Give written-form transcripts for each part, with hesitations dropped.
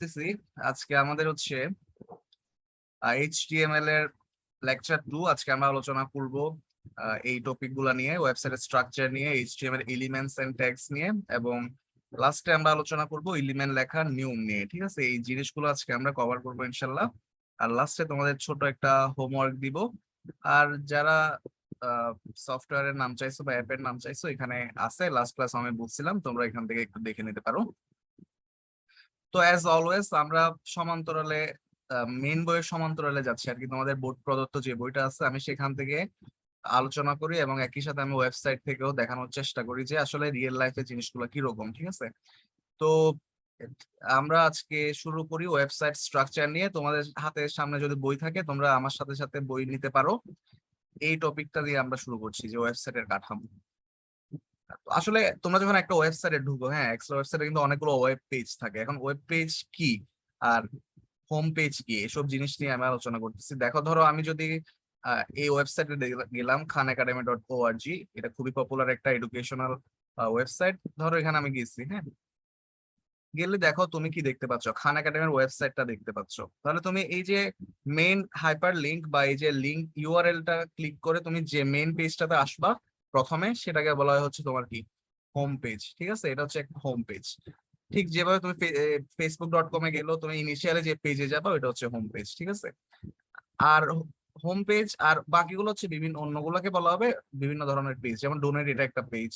করতেছি। আজকে আমাদের হচ্ছে HTML এর লেকচার 2। আজকে আমরা আলোচনা করব এই টপিক গুলা নিয়ে, ওয়েবসাইটের স্ট্রাকচার নিয়ে, HTML এলিমেন্টস এন্ড ট্যাগস নিয়ে, এবং লাস্টে আমরা আলোচনা করব এলিমেন্ট লেখার নিয়ম নিয়ে। ঠিক আছে, এই জিনিসগুলো আজকে আমরা কভার করবো ইনশাল্লাহ। আর লাস্টে তোমাদের ছোট একটা হোমওয়ার্ক দিব। আর যারা সফটওয়্যারের নাম চাইছো বা অ্যাপের নাম চাইছো, এখানে আছে, লাস্ট ক্লাস আমি বলছিলাম, তোমরা এখান থেকে একটু দেখে নিতে পারো। তো অ্যাজ অলওয়েজ আমরা সমান্তরালে মেইন বইয়ের সমান্তরালে যাচ্ছি আর কি। তোমাদের বোর্ড প্রদত্ত যে বইটা আছে আমি সেখান থেকে আলোচনা করি, এবং একই সাথে আমি ওয়েবসাইট থেকেও দেখানোর চেষ্টা করি যে আসলে রিয়েল লাইফে জিনিসগুলো কিরকম। ঠিক আছে, তো আমরা আজকে শুরু করি ওয়েবসাইট স্ট্রাকচার নিয়ে। তোমাদের হাতের সামনে যদি বই থাকে তোমরা আমার সাথে সাথে বই নিতে পারো। এই টপিকটা দিয়ে আমরা শুরু করছি যে ওয়েবসাইটের কাঠামো। আসলে তোমরা যখন একটা ওয়েবসাইটে ঢুকো, হ্যাঁ, একটা ওয়েবসাইটে কিন্তু অনেকগুলো ওয়েব পেজ থাকে। এখন ওয়েব পেজ কি আর হোম পেজ কি, এসব জিনিস নিয়ে আমি আলোচনা করতেছি। দেখো, ধরো আমি যদি এই ওয়েবসাইটে গেলাম, khanacademy.org, এটা খুবই পপুলার একটা এডুকেশনাল ওয়েবসাইট। ধরো এখানে আমি গেছি, হ্যাঁ, গেলে দেখো তুমি কি দেখতে পাচ্ছ, খান একাডেমির ওয়েবসাইটটা দেখতে পাচ্ছ। তাহলে তুমি এই যে মেইন হাইপার লিঙ্ক বা এই যে লিঙ্ক ইউআরএলটা ক্লিক করে তুমি যে মেইন পেজটাতে আসবা প্রথমে, সেটাকে বলা হয় হচ্ছে তোমার কি, হোম পেজ। ঠিক আছে, এটা হচ্ছে একটা হোম পেজ। ঠিক যেভাবে তুমি facebook.com এ গেলেও তুমি ইনিশিয়ালি যে পেজে যাবে ওটা হচ্ছে হোম পেজ। ঠিক আছে, আর হোম পেজ আর বাকিগুলো হচ্ছে বিভিন্ন অন্যগুলোকে বলা হবে বিভিন্ন ধরনের পেজ। যেমন ডোনেট, এটা একটা পেজ।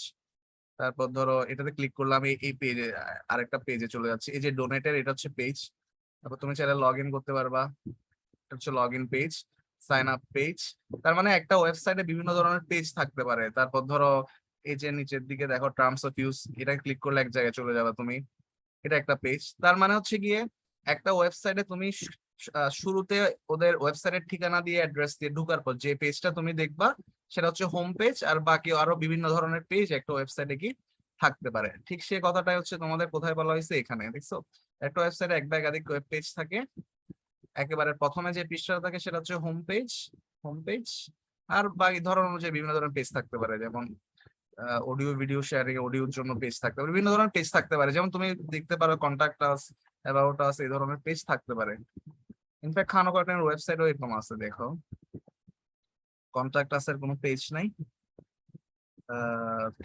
তারপর ধরো এটাতে ক্লিক করলাম, এই পেজে আরেকটা পেজে চলে যাচ্ছে, এই যে ডোনেটের, এটা হচ্ছে পেজ। তারপর তুমি চাইলে লগ ইন করতে পারবা, এটা হচ্ছে log in page. Sign up page. তার মানে একটা ওয়েবসাইটে বিভিন্ন ধরনের পেজ থাকতে পারে। তারপর ধরো এই যে নিচের দিকে দেখো টার্মস অফ ইউজ, এটা ক্লিক করলে এক জায়গায় চলে যাবে তুমি, এটা একটা পেজ। তার মানে হচ্ছে গিয়ে একটা ওয়েবসাইটে তুমি শুরুতে ওদের ওয়েবসাইটের ঠিকানা দিয়ে অ্যাড্রেস দিয়ে ঢোকার পর যে পেজটা তুমি দেখবা সেটা হচ্ছে হোম পেজ। আর বাকি আরো বিভিন্ন ধরনের পেজ একটা ওয়েবসাইটে কি থাকতে পারে। ঠিক সেই কথাটাই হচ্ছে তোমাদের কোথায় বলা হয়েছে, এখানে দেখছো, একটা ওয়েবসাইটে এক বা একাধিক ওয়েব পেজ থাকে। একেবারে প্রথমে যে পৃষ্ঠাটা থাকে সেটা হচ্ছে হোম পেজ। হোম পেজ আর বাকি ধরনের অনুযায়ী বিভিন্ন ধরনের পেজ থাকতে পারে। যেমন অডিও ভিডিও শেয়ারিং, অডিওর জন্য পেজ থাকতে পারে, বিভিন্ন ধরনের পেজ থাকতে পারে। যেমন তুমি দেখতে পারো কন্টাক্ট আস, অ্যাবাউট আস, এই ধরনের পেজ থাকতে পারে। ইনফ্যাক্ট খান একাডেমির ওয়েবসাইটও এরকম আছে, দেখো কন্টাক্ট আস এর কোনো পেজ নাই।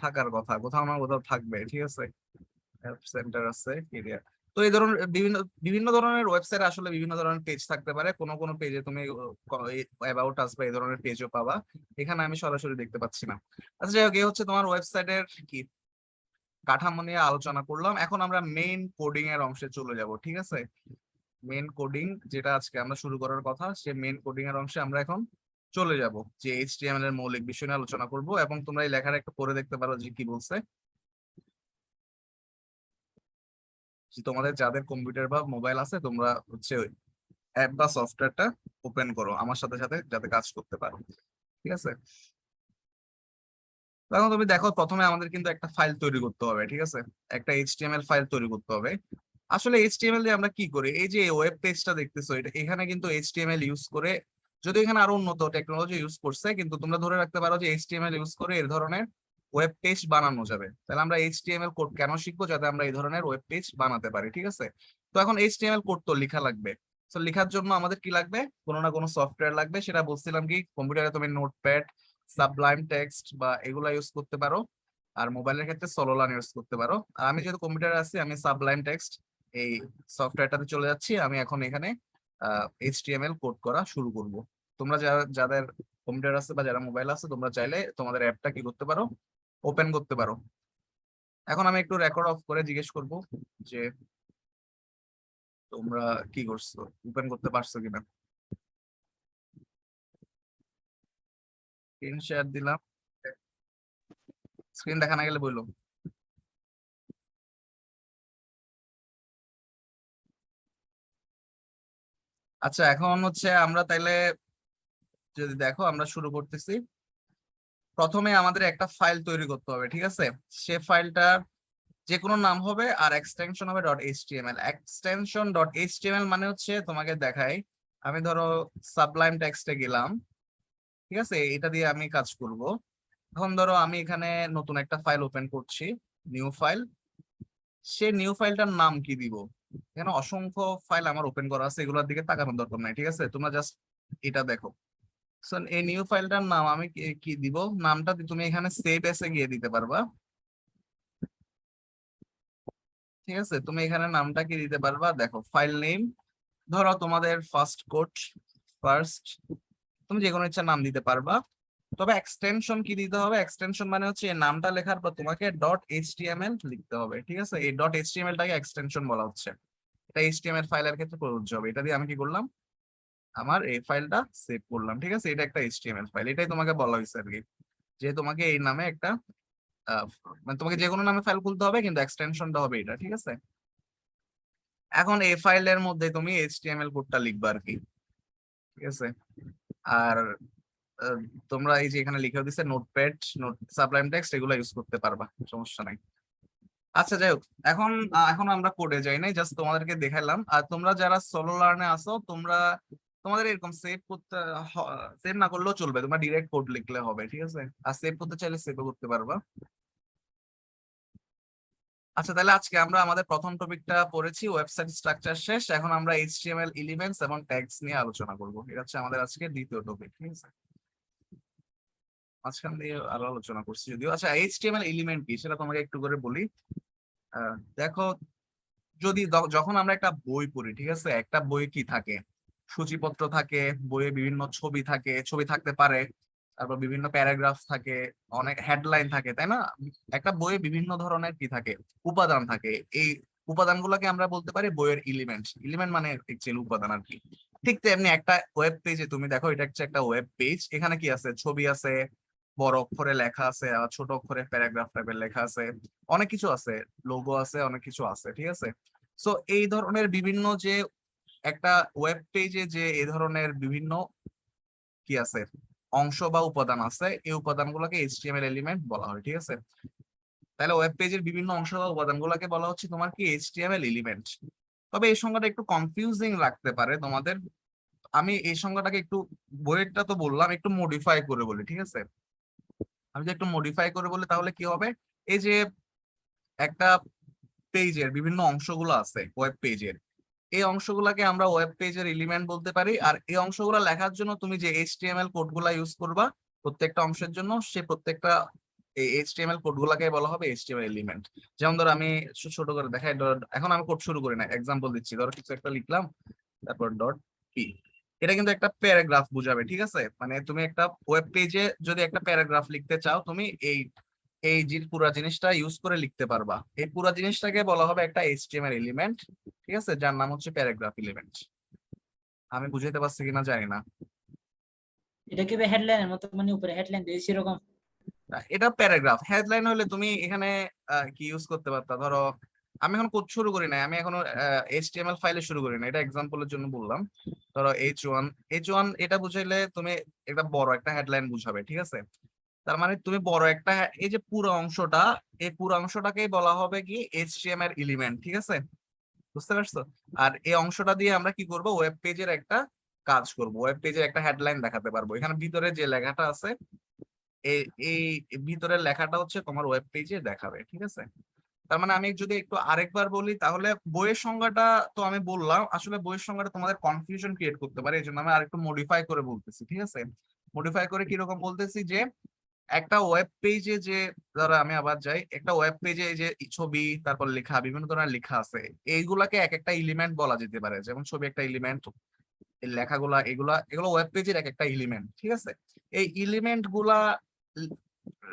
থাকার কথা, কোথাও না কোথাও থাকবে। ঠিক আছে, হেল্প সেন্টার আছে, এরিয়া। তো এই ধরনের বিভিন্ন বিভিন্ন ধরনের ওয়েবসাইট আসলে বিভিন্ন ধরনের পেজ থাকতে পারে। কোনো কোনো পেজে তুমি অ্যাবাউট আস বা এই ধরনের পেজও পাবা, এখানে আমি সরাসরি দেখতে পাচ্ছি না। আচ্ছা, যাই হোক, এই হচ্ছে তোমার ওয়েবসাইটের কি কাঠামো নিয়ে আলোচনা করলাম। এখন আমরা মেইন কোডিং এর অংশে চলে যাব। ঠিক আছে, মেইন কোডিং যেটা আজকে আমরা শুরু করার কথা, সেই মেইন কোডিং এর অংশে আমরা এখন চলে যাব, যে এইচটিএমএল এর মৌলিক বিষয় নিয়ে আলোচনা করব। এবং তোমরা এই লেখাটা একটু পড়ে দেখতে পারো যে কি বলছে। যে তোমাদের যাদের কম্পিউটার বা মোবাইল আছে, তোমরা হচ্ছে অ্যাপ বা সফটওয়্যারটা ওপেন করো আমার সাথে সাথে, যাতে কাজ করতে পারো। ঠিক আছে, তো এখন তুমি দেখো, প্রথমে আমাদের কিন্তু একটা ফাইল তৈরি করতে হবে। ঠিক আছে, একটা এইচটিএমএল ফাইল তৈরি করতে হবে। আসলে এইচটিএমএল দিয়ে আমরা কি করি, এই যে ওয়েব পেজটা দেখতেছো, এটা এখানে কিন্তু এইচটিএমএল ইউজ করে, যদি এখানে আরো উন্নত টেকনোলজি ইউজ করছে, কিন্তু তোমরা ধরে রাখতে পারো যে এইচটিএমএল ইউজ করে এই ধরনের ওয়েব পেজ বানানো যাবে। তাহলে আমরা এইচটিএমএল কোড কেন শিখবো, যাতে আমরা এই ধরনের ওয়েব পেজ বানাতে পারি। ঠিক আছে, তো এখন এইচটিএমএল কোড তো লেখা লাগবে। তো লেখার জন্য আমাদের কি লাগবে, কোনো না কোনো সফটওয়্যার লাগবে। সেটা বলছিলাম কি, কম্পিউটারে তুমি নোটপ্যাড, সাবলাইম টেক্সট বা এগুলা ইউজ করতে পারো। আর মোবাইলের ক্ষেত্রে সলোলান ইউজ করতে পারো। আর আমি যেহেতু কম্পিউটারে আছি, আমি সাবলাইম টেক্সট এই সফটওয়্যারটাতে চলে যাচ্ছি। আমি এখন এখানে এইচটিএমএল কোড করা শুরু করব। তোমরা যাদের কম্পিউটার আছে বা যারা মোবাইল আছে, তোমরা চাইলে তোমাদের অ্যাপটা কি করতে পারো, ওপেন করতে পারো। এখন আমি একটু রেকর্ড অফ করে জিজ্ঞেস করব যে তোমরা কি করছো, ওপেন করতে পারছো কিনা। স্ক্রিন শেয়ার দিলাম, স্ক্রিন দেখা না গেলে বললো। আচ্ছা, এখন হচ্ছে আমরা তাইলে যদি দেখো, আমরা শুরু করতেছি। প্রথমে আমাদের একটা ফাইল তৈরি করতে হবে। ঠিক আছে, সে ফাইলটার যে কোনো নাম হবে আর এক্সটেনশন হবে .html। এক্সটেনশন .html মানে হচ্ছে, তোমাকে দেখাই, আমি ধরো সাবলাইম টেক্সটে গেলাম। ঠিক আছে, এটা দিয়ে আমি কাজ করব। এখন ধরো আমি এখানে নতুন একটা ফাইল ওপেন করছি, নিউ ফাইল। সে নিউ ফাইলটার নাম কি দিব, এখানে অসংখ্য ফাইল আমার ওপেন করা আছে, এগুলোর দিকে তাকানোর দরকার নাই, ঠিক আছে? তোমরা জাস্ট এটা দেখো। সো এই নিউ ফাইলটার নাম আমি কি দিব, নামটা তুমি এখানে সেভ এসে গিয়ে দিতে পারবা, ঠিক আছে? তুমি এখানে নামটা কি দিতে পারবা, দেখো ফাইল নেম, ধরো তোমাদের ফার্স্ট, তুমি যে কোনো ইচ্ছা নাম দিতে পারবা। তবে এক্সটেনশন কি দিতে হবে, এক্সটেনশন মানে হচ্ছে এই নামটা লেখার পর তোমাকে .html লিখতে হবে, ঠিক আছে? এই .html টাকে এক্সটেনশন বলা হচ্ছে। এটা HTML ফাইলের ক্ষেত্রে প্রযোজ্য হবে। এটা দিয়ে আমি কি করলাম, আমার এই ফাইলটা সেভ করলাম, ঠিক আছে? এটা একটা HTML ফাইল, এটাই তোমাকে বলা হয়েছে আর কি, যে তোমাকে এই নামে একটা আহ, মানে তোমাকে যে কোনো নামে ফাইল খুলতে হবে, কিন্তু এক্সটেনশনটা হবে এটা, ঠিক আছে? এখন এই ফাইলের মধ্যে তুমি HTML কোডটা লিখবা আর কি, ঠিক আছে? আর আহ, তোমরা এই যে এখানে লিখে দিচ্ছে নোটপ্যাড, সাবলাইম টেক্সট, এগুলো ইউজ করতে পারবা, সমস্যা নাই। আচ্ছা যাই হোক, এখন আমরা কোডে যাই নাই, জাস্ট তোমাদেরকে দেখালাম। আর তোমরা যারা সোলো লার্নে আসো, তোমাদের এরকম সেভ করতে, সেভ না করলেও চলবে, তোমরা ডিরেক্ট কোড লিখলে হবে, ঠিক আছে? আর সেভ করতে চাইলে সেভও করতে পারবা। আচ্ছা, তাহলে আজকে আমরা আমাদের প্রথম টপিকটা পড়েছি, ওয়েবসাইট স্ট্রাকচার শেষ। এখন আমরা HTML এলিমেন্টস এবং ট্যাগস নিয়ে আলোচনা করব। এটা হচ্ছে আমাদের আজকে দ্বিতীয় টপিক, ঠিক আছে? মাঝখান দিয়ে আরো আলোচনা করছি যদিও। আচ্ছা, HTML এলিমেন্ট কি সেটা তোমাকে একটু করে বলি। দেখো, যখন আমরা একটা বই পড়ি, ঠিক আছে? একটা বই কি থাকে, সূচিপত্র থাকে, বইয়ে বিভিন্ন ছবি থাকে, ছবি থাকতে পারে, তারপর বিভিন্ন প্যারাগ্রাফ থাকে, অনেক হেডলাইন থাকে, তাই না? একটা বইয়ে বিভিন্ন ধরনের কি থাকে, উপাদান থাকে। এই উপাদানগুলোকে আমরা বলতে পারি বইয়ের এলিমেন্ট। এলিমেন্ট মানে অ্যাকচুয়ালি উপাদান আর কি। ঠিক তেমনি একটা ওয়েব পেজে তুমি দেখো, এটা হচ্ছে একটা ওয়েব পেজ, এখানে কি আছে, ছবি আছে, বড় অক্ষরে লেখা আছে, আর ছোট অক্ষরে প্যারাগ্রাফ টাইপের লেখা আছে, অনেক কিছু আছে, লোগো আছে, অনেক কিছু আছে, ঠিক আছে? সো এই ধরনের বিভিন্ন যে একটা ওয়েব পেজে যে এই ধরনের বিভিন্ন কি আছে, অংশ বা উপাদান আছে, এই উপাদানগুলোকে HTML এলিমেন্ট বলা হয়, ঠিক আছে? তাহলে ওয়েব পেজের বিভিন্ন অংশ বা উপাদানগুলোকে বলা হচ্ছে তোমার কি HTML এলিমেন্ট। তবে এই সংজ্ঞাটা একটু কনফিউজিং লাগতে পারে তোমাদের। আমি এই সংজ্ঞাটাকে একটু, বইয়েরটা তো বললাম, একটু মডিফাই করে বলি, ঠিক আছে? আমি যদি একটু মডিফাই করে বলি তাহলে কি হবে, এই যে একটা পেজের বিভিন্ন অংশগুলো আছে ওয়েব পেজের, এই অংশগুলোকে আমরা ওয়েব পেজের এলিমেন্ট বলতে পারি। আর এই অংশগুলো লেখার জন্য তুমি যে HTML কোডগুলা ইউজ করবা প্রত্যেকটা অংশের জন্য, সে প্রত্যেকটা এই HTML কোডগুলাকে বলা হবে HTML এলিমেন্ট। যেমন ধরো আমি ছোট করে দেখাই, এখন আমি কোড শুরু করি না, এক্সাম্পল দিচ্ছি। ধরো কিছু একটা লিখলাম, তারপর ডট কি, এটা কিন্তু একটা প্যারাগ্রাফ বুঝাবে, ঠিক আছে? মানে তুমি একটা ওয়েব পেজে যদি একটা প্যারাগ্রাফ লিখতে চাও, তুমি এই এই যে পুরো জিনিসটা ইউজ করে লিখতে পারবা। এই পুরো জিনিসটাকে বলা হবে একটা HTML এলিমেন্ট, ঠিক আছে? যার নাম হচ্ছে প্যারাগ্রাফ এলিমেন্ট। আমি বুঝাইতে পারছি কিনা জানি না। এটা কি হেডলাইনের মতো, মানে উপরে হেডলাইন দিয়েছি এরকম? এটা প্যারাগ্রাফ, হেডলাইন হলে তুমি এখানে কি ইউজ করতে পারতা, ধরো আমি এখন কোড শুরু করি নাই, আমি এখনো HTML ফাইলে শুরু করি না, এটা এক্সাম্পলের জন্য বললাম। ধরো H1 এটা বুঝাইলে তুমি একটা বড় একটা হেডলাইন বুঝাবে, ঠিক আছে? তার মানে তুমি বড় একটা এই যে পুরো অংশটা, এই পুরো অংশটাকেই বলা হবে কি HTML এলিমেন্ট, ঠিক আছে? বুঝতে পারছো? আর এই অংশটা দিয়ে আমরা কি করব, ওয়েব পেজের একটা কাজ করব, ওয়েব পেজের একটা হেডলাইন দেখাতে পারবো। এখানে ভিতরে যে লেখাটা আছে, এই এই ভিতরের লেখাটা হচ্ছে তোমার ওয়েব পেজে দেখাবে, ঠিক আছে? তার মানে আমি যদি একটু আরেকবার বলি, তাহলে বইয়ের সংজ্ঞাটা তো আমি বললাম, আসলে বইয়ের সংজ্ঞাটা তোমাদের কনফিউশন ক্রিয়েট করতে পারে, এই জন্য আমি আরেকটু মডিফাই করে বলতেছি, ঠিক আছে? মডিফাই করে কিরকম বলতেছি, যে একটা ওয়েব পেজে যে, ধরো আমি আবার যাই, একটা ওয়েব পেজে যে ছবি, তারপর লেখা, বিভিন্ন ধরনের লেখা আছে, এইগুলাকে এক একটা এলিমেন্ট বলা যেতে পারে। যেমন ছবি একটা এলিমেন্ট, এই লেখাগুলা, এগুলা এগুলো ওয়েব পেজের এক একটা এলিমেন্ট, ঠিক আছে? এই এলিমেন্ট গুলা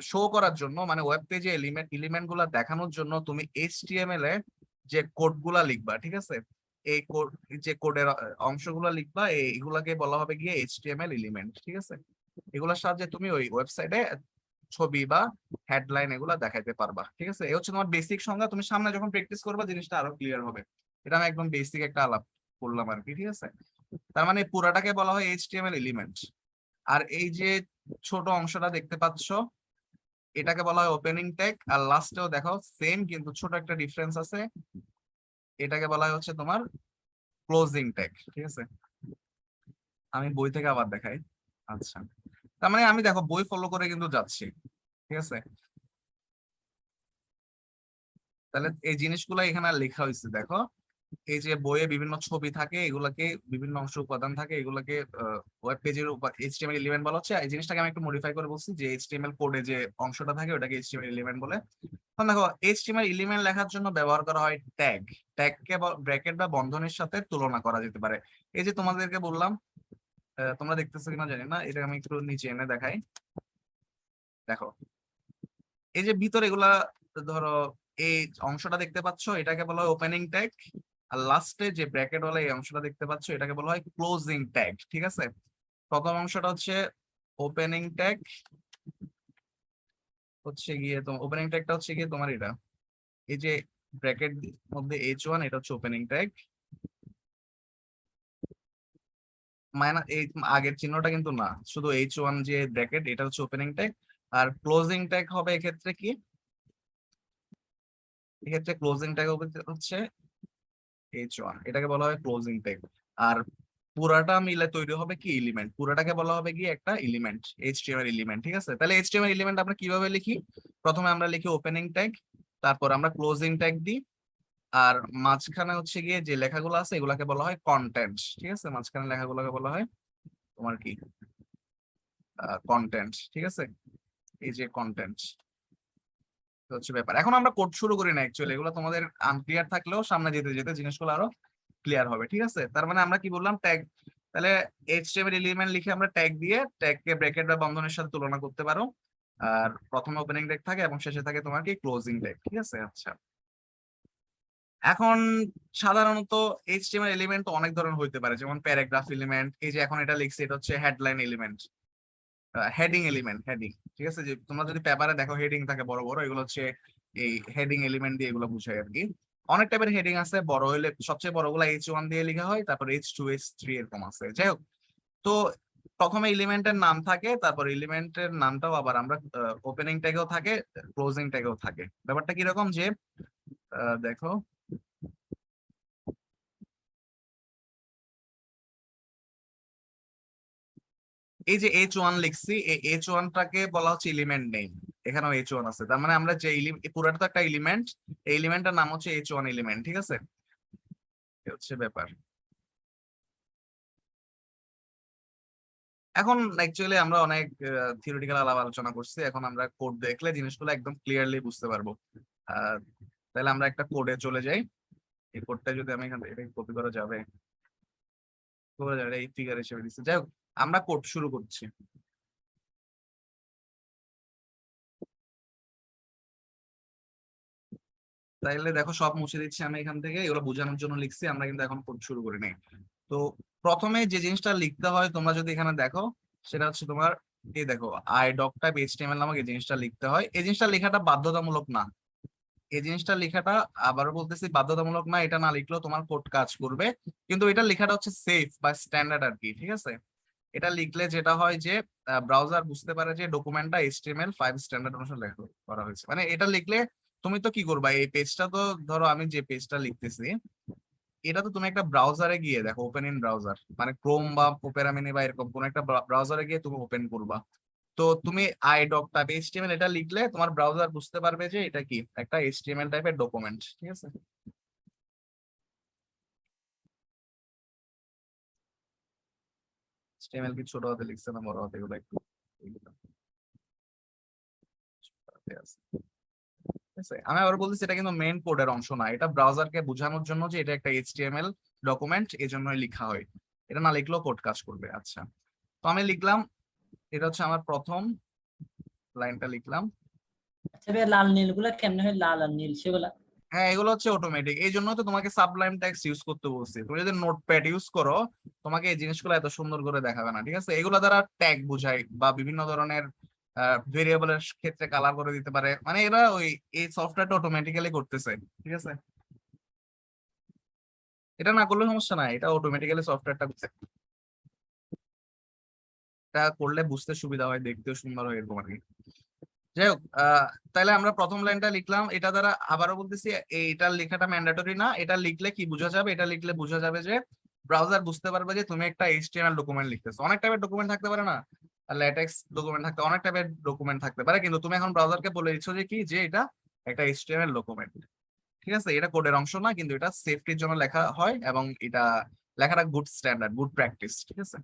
শো করার জন্য, মানে ওয়েব পেজে এলিমেন্ট গুলা দেখানোর জন্য তুমি HTML এ যে কোড গুলা লিখবা, ঠিক আছে? এই কোড, যে কোডের অংশগুলো লিখবা, এইগুলাকে বলা হবে গিয়ে HTML এলিমেন্ট, ঠিক আছে? এগুলোর সাহায্যে তুমি ওই ওয়েবসাইটে ছবি বা হেডলাইন এগুলা দেখাইতে পারবা, ঠিক আছে? এই হচ্ছে তোমার বেসিক সংজ্ঞা। তুমি সামনে যখন প্র্যাকটিস করবা জিনিসটা আরো ক্লিয়ার হবে। এটা আমি একদম বেসিক একটা আলাপ করলাম আর কি, ঠিক আছে? তার মানে পুরাটাকে বলা হয় HTML এলিমেন্ট। আর এই যে ছোট অংশটা দেখতে পাচ্ছ, এটাকে বলা হয় ওপেনিং ট্যাগ। আর লাস্টেও দেখো সেম, কিন্তু ছোট একটা ডিফারেন্স আছে, এটাকে বলা হয় হচ্ছে তোমার ক্লোজিং ট্যাগ, ঠিক আছে? আমি বই থেকে আবার দেখাই। আচ্ছা, তার মানে আমি দেখো বই ফলো করে কিন্তু যাচ্ছি, ঠিক আছে? তাহলে এই জিনিসগুলো এখানে লেখা হয়েছে, দেখো এই যে বইয়ে বিভিন্ন ছবি থাকে, এগুলাকে বিভিন্ন অংশ উপাদান থাকে, এগুলাকে ওয়েব পেজের HTML এলিমেন্ট বলা হচ্ছে। এই জিনিসটাকে আমি একটু মডিফাই করে বলছি যে HTML কোডে যে অংশটা থাকে ওটাকে HTML এলিমেন্ট বলে। এখন দেখো HTML এলিমেন্ট লেখার জন্য ব্যবহার করা হয় ট্যাগ। ট্যাগকে ব্র্যাকেট বা বন্ধনীর সাথে তুলনা করা যেতে পারে। এই যে তোমাদেরকে বললাম, তোমরা দেখতেছো কিনা জানি না, এটা আমি একটু নিচে এনে দেখাই। দেখো এই যে ভিতরে এগুলা, ধরো এই অংশটা দেখতে পাচ্ছ, এটাকে বলা হয় ওপেনিং ট্যাগ। আর লাস্টে যে ব্র্যাকেট ওয়ালা এই অংশটা দেখতে পাচ্ছ, এটাকে বলা হয় ক্লোজিং ট্যাগ। ঠিক আছে, প্রথম অংশটা হচ্ছে ওপেনিং ট্যাগ, হচ্ছে গিয়ে তোমার ওপেনিং ট্যাগটা হচ্ছে গিয়ে তোমার এটা, এই যে ব্র্যাকেট মধ্যে H1, এটা হচ্ছে ওপেনিং ট্যাগ। মাইনাস এই আগের চিহ্নটা কিন্তু না, শুধু H1 যে ব্র্যাকেট, এটা হচ্ছে ওপেনিং ট্যাগ। আর ক্লোজিং ট্যাগ হবে এক্ষেত্রে কি, এক্ষেত্রে ক্লোজিং ট্যাগ হচ্ছে H1, এটাকে বলা হয় ক্লোজিং ট্যাগ। আর পুরাটা মিলে তৈরি হবে কি এলিমেন্ট, পুরাটাকে বলা হবে কি একটা এলিমেন্ট, HTML এলিমেন্ট। ঠিক আছে, তাহলে HTML এলিমেন্ট আমরা কিভাবে লিখি? প্রথমে আমরা লিখি ওপেনিং ট্যাগ, তারপর আমরা ক্লোজিং ট্যাগ দিই, আর মাঝখানে হচ্ছে গিয়ে যে লেখাগুলো আছে এগুলাকে বলা হয় কন্টেন্ট। ঠিক আছে, মাঝখানে লেখাগুলোকে বলা হয় তোমার কি কন্টেন্ট। ঠিক আছে, এই যে কন্টেন্ট হচ্ছে ব্যাপার। এখন আমরা কোড শুরু করি না, অ্যাকচুয়ালি এগুলো তোমাদের আনক্লিয়ার থাকলেও সামনে যেতে যেতে জিনিসগুলো আরো ক্লিয়ার হবে। ঠিক আছে, তার মানে আমরা কি বললাম, ট্যাগ। তাহলে HTML এলিমেন্ট লিখে আমরা ট্যাগ দিয়ে ট্যাগকে ব্র্যাকেট বা বন্ধনীর সাথে তুলনা করতে পারো। আর প্রথমে ওপেনিং ট্যাগ থাকে এবং শেষে থাকে তোমার কি ক্লোজিং ট্যাগ। ঠিক আছে, আচ্ছা এখন সাধারণত HTML এলিমেন্ট তো অনেক ধরনের হইতে পারে, যেমন প্যারাগ্রাফ এলিমেন্ট। এই যে এখন এটা লিখছি, এটা হচ্ছে headline element, heading element, heading. ঠিক আছে, যে তোমরা যদি পেপারে দেখো হেডিং থাকে বড় বড়, এগুলো হচ্ছে এই হেডিং এলিমেন্ট দিয়ে এগুলো বুঝায় আর কি। অনেক টাইপের হেডিং আছে, বড় হইলে সবচেয়ে বড় গুলা H1 দিয়ে লেখা হয়, তারপর H2 H3 এরকম আছে। যাই হোক, তো প্রথমে এলিমেন্টের নাম থাকে, তারপর এলিমেন্টের নামটাও আবার আমরা ওপেনিং ট্যাগেও থাকে, ক্লোজিং ট্যাগেও থাকে। ব্যাপারটা কিরকম যে দেখো এই যে H1 লিখছি, এই H1টাকে বলা হচ্ছে এলিমেন্ট নেম। এখানেও H1 আছে, তার মানে আমরা যে পুরাটা তো একটা এলিমেন্ট, এই এলিমেন্টের নাম হচ্ছে H1 এলিমেন্ট। ঠিক আছে, এই হচ্ছে ব্যাপার। এখন অ্যাকচুয়ালি আমরা অনেক থিওরিটিক্যাল আলাপ আলোচনা করছি, এখন আমরা কোড দেখলে জিনিসগুলো একদম ক্লিয়ারলি বুঝতে পারবো। আহ তাহলে আমরা একটা কোডে চলে যাই। এই কোডটা যদি আমি এখান থেকে কপি করা যাবে, এই ফিগার হিসেবে দিচ্ছি। যাই হোক, আমরা কোড শুরু করছি। তাইলে দেখো সব মুছে দিচ্ছি আমি এখান থেকে, এগুলো বোঝানোর জন্য লিখছি, আমরা কিন্তু এখন কোড শুরু করি নাই। তো প্রথমে যে জিনিসটা লিখতে হয়, তোমরা যদি এখানে দেখো, সেটা হচ্ছে তোমার এই দেখো doc type HTML নামক এই জিনিসটা লিখতে হয়। এই জিনিসটা লেখাটা বাধ্যতামূলক না, এই জিনিসটা লেখাটা আবারও বলতেছি বাধ্যতামূলক না, এটা না লিখলেও তোমার কোড কাজ করবে। কিন্তু এটা লেখাটা হচ্ছে সেফ বা স্ট্যান্ডার্ড আর কি। ঠিক আছে, এটা লিখলে যেটা হয় যে ব্রাউজার বুঝতে পারে যে ডকুমেন্টটা HTML5 স্ট্যান্ডার্ড অনুসারে লেখা করা হয়েছে। মানে এটা লিখলে তুমি তো কি করবা, এই পেজটা তো, ধরো আমি যে পেজটা লিখতেছি, এটা তো তুমি একটা ব্রাউজারে গিয়ে দেখো, ওপেন ইন ব্রাউজার, মানে ক্রোম বা ওপেরা মিনি বা এরকম কোন একটা ব্রাউজারে গিয়ে তুমি ওপেন করবা। তো তুমি doc টাইপ HTML এটা লিখলে তোমার ব্রাউজার বুঝতে পারবে যে এটা কি একটা HTML টাইপের ডকুমেন্ট। ঠিক আছে, HTML কি ছোট হাতে লিখছে না বড় হাতে, এগুলো একটু এগুলো হাতে আছে। ঠিক আছে, আমি আবার বলতেছি এটা কিন্তু মেইন কোডের অংশ না, এটা ব্রাউজারকে বোঝানোর জন্য যে এটা একটা HTML ডকুমেন্ট, এই জন্যই লেখা হয়। এটা না লিখলেও কোড কাজ করবে। আচ্ছা, তো আমি লিখলাম, এটা হচ্ছে আমার প্রথম লাইনটা লিখলাম। আচ্ছা ভাই, লাল নীল গুলা কেমনে হয়, লাল আর নীল সেগুলা? হ্যাঁ, এগুলো হচ্ছে অটোমেটিক, এই জন্য তো তোমাকে সাবলাইম টেক্সট ইউজ করতে বলছি। তুমি যদি নোটপ্যাড ইউজ করো, তোমাকে এই জিনিসগুলো এত সুন্দর করে দেখাবে না। ঠিক আছে, এগুলো দ্বারা ট্যাগ বুঝায় বা বিভিন্ন ধরনের ভেরিয়েবলের ক্ষেত্রে কালার করে দিতে পারে, মানে এরা ওই এই সফটওয়্যারটা অটোমেটিক্যালি করতেছে। ঠিক আছে, এটা না করলে সমস্যা নাই, এটা অটোমেটিক্যালি সফটওয়্যারটা করছে, এটা করলে বুঝতে সুবিধা হয়, দেখতেও সুন্দর হয় এরকম আর কি। যাই হোক, তাহলে আমরা প্রথম লাইনটা লিখলাম, এটা দ্বারা আবারও বলতেছি এইটার লেখাটা ম্যান্ডেটরি না। এটা লিখলে কি বোঝা যাবে, এটা লিখলে বোঝা যাবে যে ব্রাউজার বুঝতে পারবে যে তুমি একটা HTML ডকুমেন্ট লিখতেছো। অনেক টাইপের ডকুমেন্ট থাকতে পারে না, ল্যাটেক্স ডকুমেন্ট থাকতে, অনেক টাইপের ডকুমেন্ট থাকতে পারে, কিন্তু তুমি এখন ব্রাউজারকে বলে দিচ্ছ যে কি, যে এটা একটা HTML ডকুমেন্ট। ঠিক আছে, এটা কোডের অংশ না, কিন্তু এটা সেফটির জন্য লেখা হয় এবং এটা লেখাটা গুড স্ট্যান্ডার্ড, গুড প্র্যাকটিস। ঠিক আছে,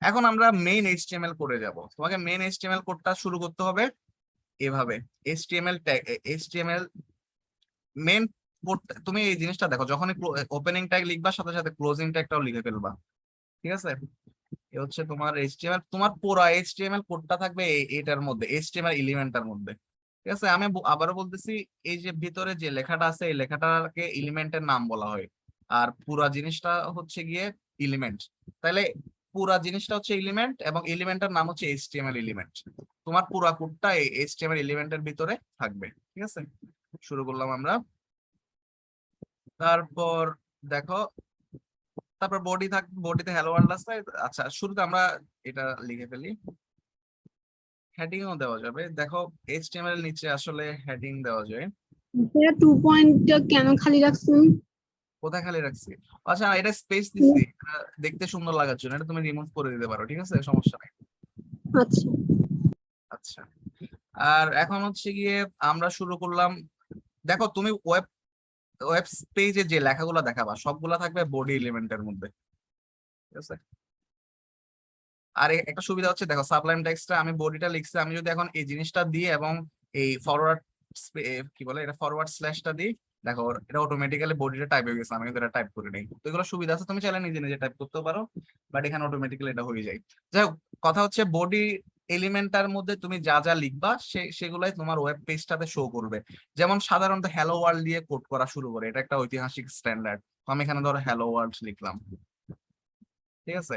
এখন আমরা মেইন এইচটিএমএল কোডে যাব। তোমাকে মেইন এইচটিএমএল কোডটা শুরু করতে হবে এভাবে, HTML tag, HTML main code. তুমি এই জিনিসটা দেখো, যখনই ওপেনিং ট্যাগ লিখবা সাথে সাথে ক্লোজিং ট্যাগটাও লিখে ফেলবা। ঠিক আছে, এ হচ্ছে তোমার এইচটিএমএল, তোমার পুরো এইচটিএমএল কোডটা থাকবে এটার মধ্যে, এইচটিএমএল এলিমেন্টটার মধ্যে। ঠিক আছে, আমি আবারও বলতেছি, এই যে ভিতরে যে লেখাটা আছে এই লেখাটাকে এলিমেন্টের নাম বলা হয়, আর পুরা জিনিসটা হচ্ছে গিয়ে এলিমেন্ট। তাহলে পুরা জিনিসটা হচ্ছে এলিমেন্ট এবং এলিমেন্টের নাম হচ্ছে এইচটিএমএল এলিমেন্ট। তোমার পুরা কোডটা এই এইচটিএমএল এলিমেন্টের ভিতরে থাকবে। ঠিক আছে, শুরু করলাম আমরা। তারপর দেখো, তারপর বডি থাকবে, বডিতে হ্যালো ওয়ার্ল্ড আছে। আচ্ছা, শুরুতে আমরা এটা লিখে ফেলি, হেডিং ও দেওয়া যাবে। দেখো এইচটিএমএল নিচে আসলে হেডিং দেওয়া যায়। স্যার 2 পয়েন্ট কেন খালি রাখছেন? কোথায় খালি রাখছি? আচ্ছা, এটা স্পেস দিছি এটা দেখতে সুন্দর লাগার জন্য, এটা তুমি রিমুভ করে দিতে পারো। ঠিক আছে, সমস্যা নাই। আচ্ছা, আচ্ছা, আর এখন হচ্ছে গিয়ে আমরা শুরু করলাম। দেখো তুমি ওয়েব ওয়েব পেজে যে লেখাগুলো দেখাবা সবগুলা থাকবে বডি এলিমেন্টের মধ্যে। ঠিক আছে, আর একটা সুবিধা হচ্ছে, দেখো সাবলাইম টেক্সটটা আমি বডিটা লিখছি, আমি যদি এখন এই জিনিসটা দিই এবং এই ফরওয়ার্ড কি বলে এটা, ফরওয়ার্ড স্ল্যাশটা দিই, দেখো এটা অটোমেটিক্যালি বডিটা টাইপ হয়ে গেছে, আমি কিন্তু এটা টাইপ করে নেই। তো এগুলো সুবিধা আছে, তুমি চাইলে নিজে নিজে টাইপ করতে পারো, বাট এখানে অটোমেটিক্যালি এটা হয়ে যায়। যাই হোক, কথা হচ্ছে বডি এলিমেন্টটার মধ্যে তুমি যা যা লিখবা সেগুলাই তোমার ওয়েব পেজটাতে শো করবে। যেমন সাধারণত হ্যালো ওয়ার্ল্ড দিয়ে কোড করা শুরু করে, এটা একটা ঐতিহাসিক স্ট্যান্ডার্ড। আমি এখানে ধরো হ্যালো ওয়ার্ল্ড লিখলাম। ঠিক আছে,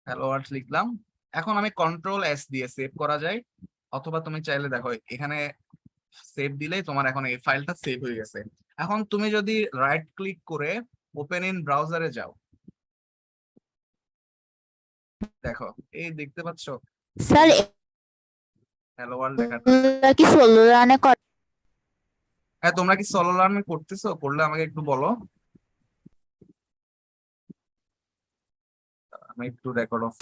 হ্যালো ওয়ার্ল্ড লিখলাম। এখন আমি কন্ট্রোল এস দিয়ে সেভ করা যায়, অথবা তুমি চাইলে দেখো এখানে সেভ দিলেই তোমার এখন এই ফাইলটা সেভ হয়ে গেছে। এখন তুমি যদি রাইট ক্লিক করে ওপেন ইন ব্রাউজারে যাও, দেখো এই দেখতে পাচ্ছ স্যার হ্যালো ওয়ার্ল্ড লেখাটা। এগুলা কি ষোলো রানে হ্যাঁ, তোমরা কি সোলো লার্নিং করতেছো? করলে আমাকে একটু বলো, আমি একটু রেকর্ড অফ